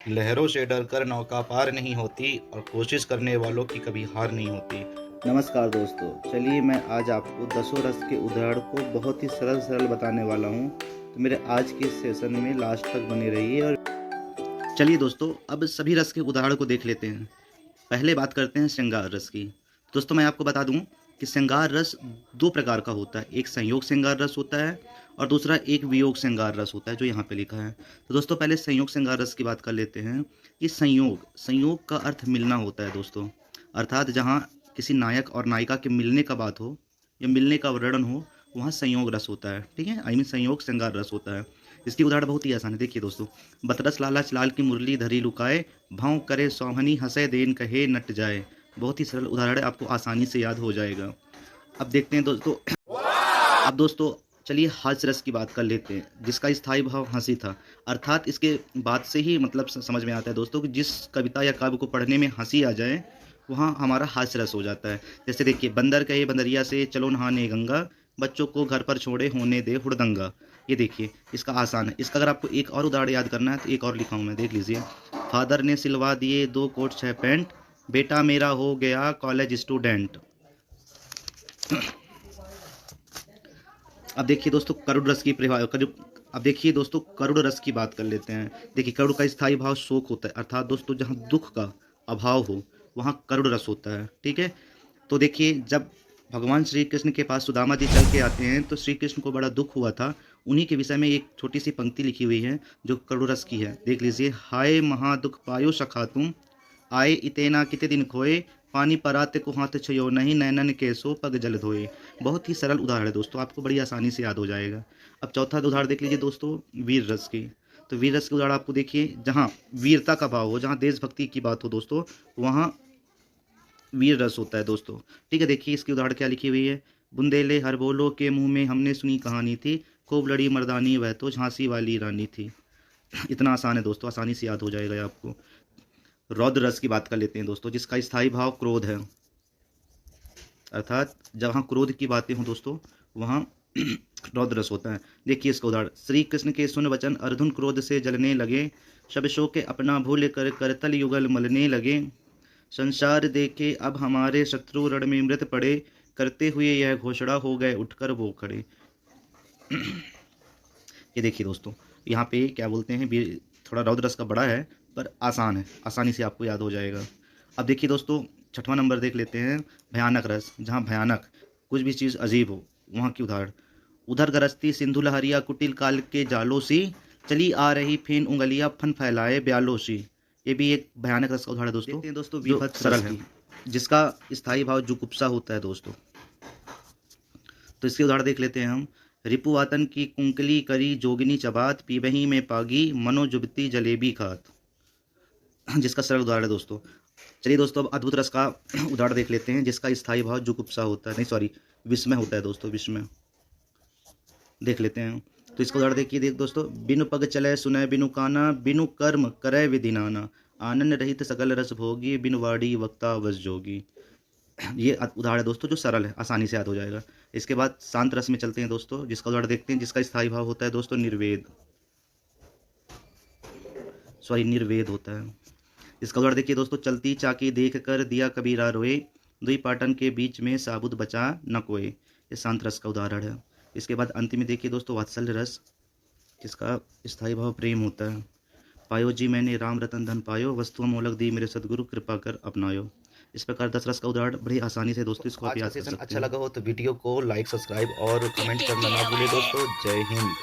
लहरों से डरकर नौका पार नहीं होती और कोशिश करने वालों की कभी हार नहीं होती। नमस्कार दोस्तों, चलिए मैं आज आपको दसों रस के उदाहरण को बहुत ही सरल सरल बताने वाला हूँ। तो मेरे आज के इस सेशन में लास्ट तक बने रहिए। और चलिए दोस्तों, अब सभी रस के उदाहरण को देख लेते हैं। पहले बात करते हैं श्रृंगार रस की। दोस्तों मैं आपको बता दूं कि श्रृंगार रस दो प्रकार का होता है। एक संयोग श्रृंगार रस होता है और दूसरा एक वियोग श्रृंगार रस होता है, जो यहाँ पे लिखा है। तो दोस्तों पहले संयोग श्रृंगार रस की बात कर लेते हैं। कि संयोग का अर्थ मिलना होता है दोस्तों। अर्थात जहाँ किसी नायक और नायिका के मिलने का बात हो या मिलने का वर्णन हो, वहाँ संयोग रस होता है। ठीक है, आई मीन संयोग श्रृंगार रस होता है। इसकी उदाहरण बहुत ही आसान है। देखिए दोस्तों, बतरस लालच लाल की मुरली धरी लुकाए, भाव करे सौहनी हंसे देन कहे नट जाए। बहुत ही सरल उदाहरण है, आपको आसानी से याद हो जाएगा। अब देखते हैं दोस्तों, अब दोस्तों चलिए हास्य रस की बात कर लेते हैं, जिसका स्थायी भाव हंसी था। अर्थात इसके बात से ही मतलब समझ में आता है दोस्तों कि जिस कविता या काव्य को पढ़ने में हंसी आ जाए, वहाँ हमारा हास्य रस हो जाता है। जैसे देखिए, बंदर कहे बंदरिया से चलो नहाने गंगा, बच्चों को घर पर छोड़े होने दे हुड़दंगा। ये देखिए, इसका आसान है। इसका अगर आपको एक और उदाहरण याद करना है तो एक और लिखा हूँ मैं, देख लीजिए। फादर ने सिलवा दिए 2 कोट 6 पैंट, बेटा मेरा हो गया कॉलेज स्टूडेंट। अब देखिए दोस्तों, करुण रस की अब देखिए दोस्तों, करुण रस की बात कर लेते हैं। देखिए, करुण का स्थायी भाव शोक होता है। अर्थात दोस्तों जहाँ दुख का अभाव हो, वहाँ करुण रस होता है। ठीक है, तो देखिए, जब भगवान श्री कृष्ण के पास सुदामा जी चल के आते हैं तो श्री कृष्ण को बड़ा दुख हुआ था। उन्हीं के विषय में एक छोटी सी पंक्ति लिखी हुई है जो करुण रस की है। देख लीजिए। हाय महादुख पायो सखा तुम, आए इतेना किते दिन खोए, पानी पराते को हाथ छयो नहीं, नैनन के सो पग जल धोए। बहुत ही सरल उदाहरण है दोस्तों, आपको बड़ी आसानी से याद हो जाएगा। अब चौथा उदाहरण देख लीजिए दोस्तों, वीर रस की। तो वीर रस के उदाहरण आपको देखिए, जहाँ वीरता का भाव हो, जहाँ देशभक्ति की बात हो दोस्तों, वहाँ वीर रस होता है दोस्तों। ठीक है, देखिए इसकी उदाहरण क्या लिखी हुई है। बुंदेले हर बोलो के मुंह में हमने सुनी कहानी थी, खूब लड़ी मर्दानी वह तो झांसी वाली रानी थी। इतना आसान है दोस्तों, आसानी से याद हो जाएगा आपको। रौद्र रस की बात कर लेते हैं दोस्तों, जिसका स्थायी भाव क्रोध है। अर्थात जहाँ क्रोध की बातें हों दोस्तों, वहाँ रौद्र रस होता है। देखिए इसका उदाहरण। श्री कृष्ण के सुन वचन अर्जुन क्रोध से जलने लगे, शब शोक के अपना भूल कर करतल युगल मलने लगे। संसार देखे अब हमारे शत्रु रण में मृत पड़े, करते हुए यह घोषणा हो गए उठकर वो खड़े। ये देखिए दोस्तों, यहाँ पे क्या बोलते हैं, थोड़ा रौद्र रस का बड़ा है पर आसान है, आसानी से आपको याद हो जाएगा। अब देखिए दोस्तों, छठवां नंबर देख लेते हैं, भयानक रस। जहाँ भयानक, कुछ भी चीज़ अजीब हो, वहाँ की उदाहरण। उधर गरजती सिंधु लहरिया कुटिल काल के जालो सी, चली आ रही फेन उंगलिया फन फैलाए ब्यालो सी। ये भी एक भयानक रस का उदाहरण है दोस्तों। देखते हैं दोस्तों, वीभत्स सरल है, जिसका स्थायी भाव जुगुप्सा होता है दोस्तों। तो इसके उदाहरण देख लेते हैं हम। रिपुवातन की कुंकली करी जोगिनी चबात, पीबही में पागी मनोजुबती जलेबी खात। जिसका सरल उदाहरण है दोस्तों। चलिए दोस्तों, अब अद्भुत रस का उदाहरण देख लेते हैं, जिसका स्थायी भाव जुगुप्सा होता है, नहीं सॉरी, विस्मय होता है दोस्तों, विस्मय। देख लेते हैं। तो इसका उदाहरण देखिए, देख दोस्तों। बिनु पग चले सुनय बिनु काना, बिनु कर्म करे विधि नाना, आनंद रहित सकल रस भोगी, बिनु वाड़ी वक्ता वस जोगी। ये उदाहरण है दोस्तों जो सरल है, आसानी से याद हो जाएगा। इसके बाद शांत रस में चलते हैं दोस्तों, जिसका उदाहरण देखते हैं, जिसका स्थायी भाव होता है दोस्तों निर्वेद, सॉरी निर्वेद होता है। इसका उदाहरण देखिए दोस्तों। चलती चाकी देख कर दिया कबीरा रोए, दुई पाटन के बीच में साबुत बचा न कोई। ये शांत रस का उदाहरण है। इसके बाद अंत में देखिए दोस्तों, वात्सल्य रस, जिसका स्थायी भाव प्रेम होता है। पायो जी मैंने राम रतन धन पायो, वस्तुओं मोलक दी मेरे सदगुरु कृपा कर अपनायो। इस प्रकार 10 रस का उदाहरण बड़ी आसानी से दोस्तों इसको आप याद कर सकते हैं। अच्छा लगा हो तो वीडियो को लाइक, सब्सक्राइब और कमेंट करना ना भूलें दोस्तों। जय हिंद।